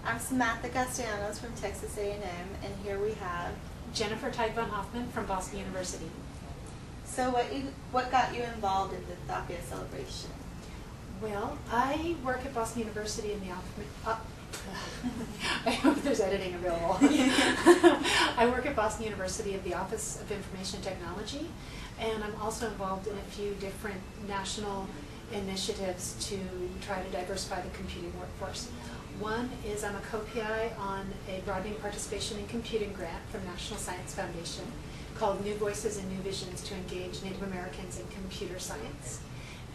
I'm Samantha from Texas A&M, and here we have Jennifer Teig Von Hoffman from Boston University. So what got you involved in the Tapia celebration? Well, I work at Boston University in the I hope there's editing available. I work at Boston University at the Office of Information Technology, and I'm also involved in a few different national initiatives to try to diversify the computing workforce. One is I'm a co-PI on a broadening participation in computing grant from National Science Foundation called New Voices and New Visions to Engage Native Americans in Computer Science.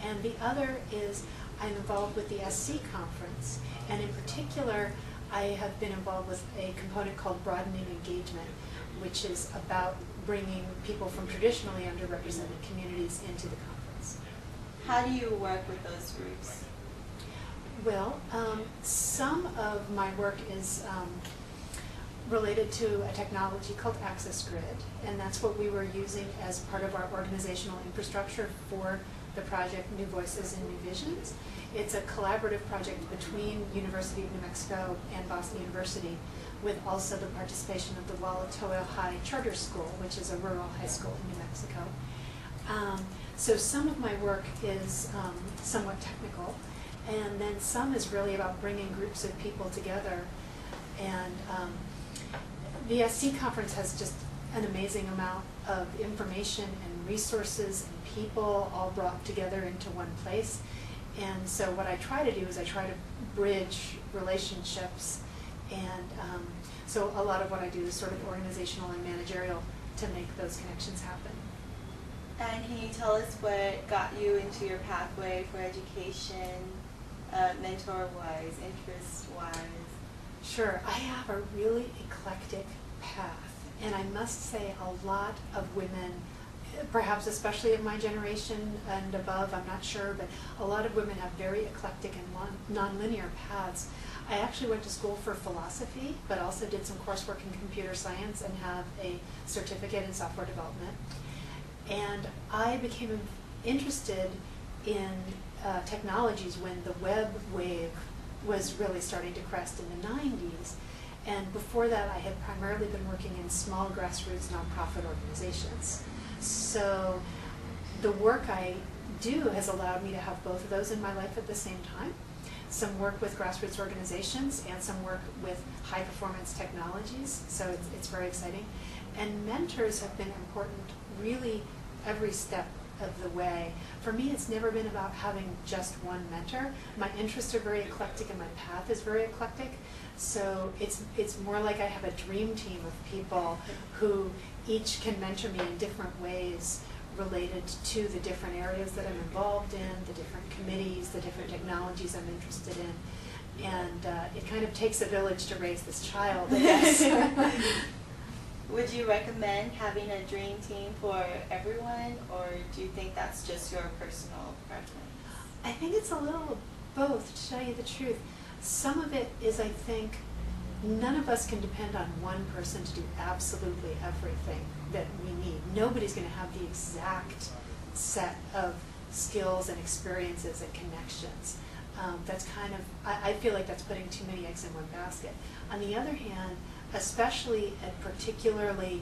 And the other is I'm involved with the SC conference, and in particular I have been involved with a component called Broadening Engagement, which is about bringing people from traditionally underrepresented communities into the conference. How do you work with those groups? Well, some of my work is related to a technology called Access Grid, and that's what we were using as part of our organizational infrastructure for the project New Voices and New Visions. It's a collaborative project between University of New Mexico and Boston University, with also the participation of the Walatoa High Charter School, which is a rural high school in New Mexico. So some of my work is somewhat technical, and then some is really about bringing groups of people together. And the SC conference has just an amazing amount of information and resources and people all brought together into one place. And so what I try to do is I try to bridge relationships, and so a lot of what I do is sort of organizational and managerial to make those connections happen. And can you tell us what got you into your pathway for education, mentor-wise, interest-wise? Sure. I have a really eclectic path, and I must say a lot of women, perhaps especially of my generation and above, I'm not sure, but a lot of women have very eclectic and nonlinear paths. I actually went to school for philosophy, but also did some coursework in computer science and have a certificate in software development. And I became interested in technologies when the web wave was really starting to crest in the 90s. And before that, I had primarily been working in small grassroots nonprofit organizations. So the work I do has allowed me to have both of those in my life at the same time. Some work with grassroots organizations and some work with high performance technologies. So it's very exciting. And mentors have been important really every step of the way. For me, it's never been about having just one mentor. My interests are very eclectic and my path is very eclectic. So it's more like I have a dream team of people who each can mentor me in different ways related to the different areas that I'm involved in, the different committees, the different technologies I'm interested in. And it kind of takes a village to raise this child, I guess. Would you recommend having a dream team for everyone, or do you think that's just your personal preference? I think it's a little of both, to tell you the truth. Some of it is, I think, none of us can depend on one person to do absolutely everything that we need. Nobody's going to have the exact set of skills and experiences and connections. That's kind of, I feel like that's putting too many eggs in one basket. On the other hand, especially at particularly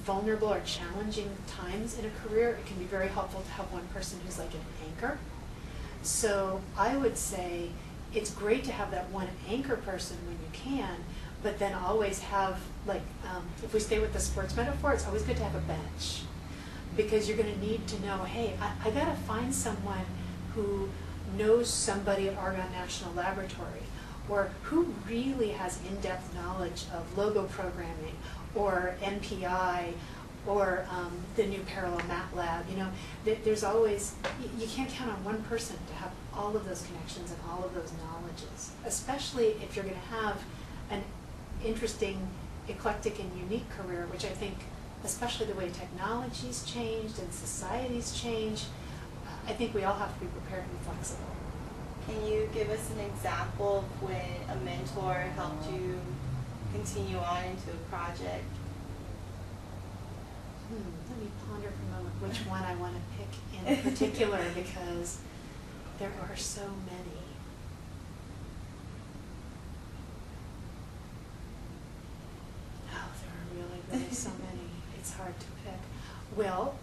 vulnerable or challenging times in a career, it can be very helpful to have one person who's like an anchor. So I would say it's great to have that one anchor person when you can, but then always have, like, if we stay with the sports metaphor, it's always good to have a bench, because you're going to need to know, hey, I got to find someone who knows somebody at Argonne National Laboratory, or who really has in-depth knowledge of logo programming, or NPI, or the new Parallel MATLAB. You know, there's always, you can't count on one person to have all of those connections and all of those knowledges, especially if you're going to have an interesting, eclectic, and unique career, which I think, especially the way technology's changed and society's changed, I think we all have to be prepared and flexible. Can you give us an example of when a mentor helped you continue on into a project? Let me ponder for a moment which one I want to pick in particular, because there are so many. hard to pick. Well,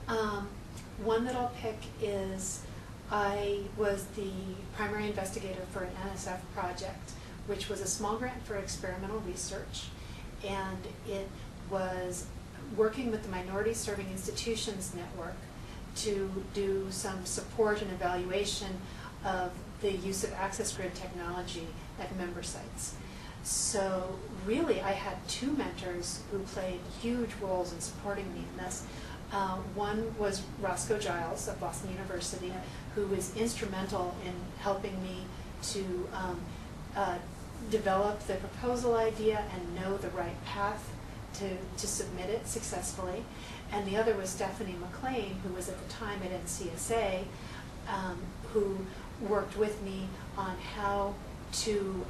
one that I'll pick is I was the primary investigator for an NSF project, which was a small grant for experimental research, and it was working with the Minority Serving Institutions Network to do some support and evaluation of the use of access grid technology at member sites. So really I had two mentors who played huge roles in supporting me in this. One was Roscoe Giles of Boston University, who was instrumental in helping me to develop the proposal idea and know the right path to submit it successfully. And the other was Stephanie McLean, who was at the time at NCSA, who worked with me on how to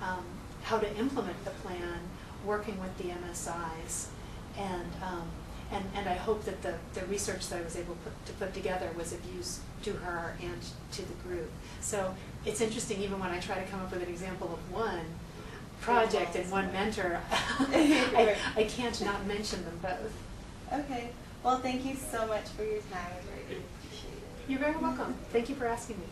implement the plan, working with the MSIs, and I hope that the research that I was able to put together was of use to her and to the group. So it's interesting, even when I try to come up with an example of one project and one mentor, I can't not mention them both. Okay. Well, thank you so much for your time. I really appreciate it. You're very welcome. Thank you for asking me.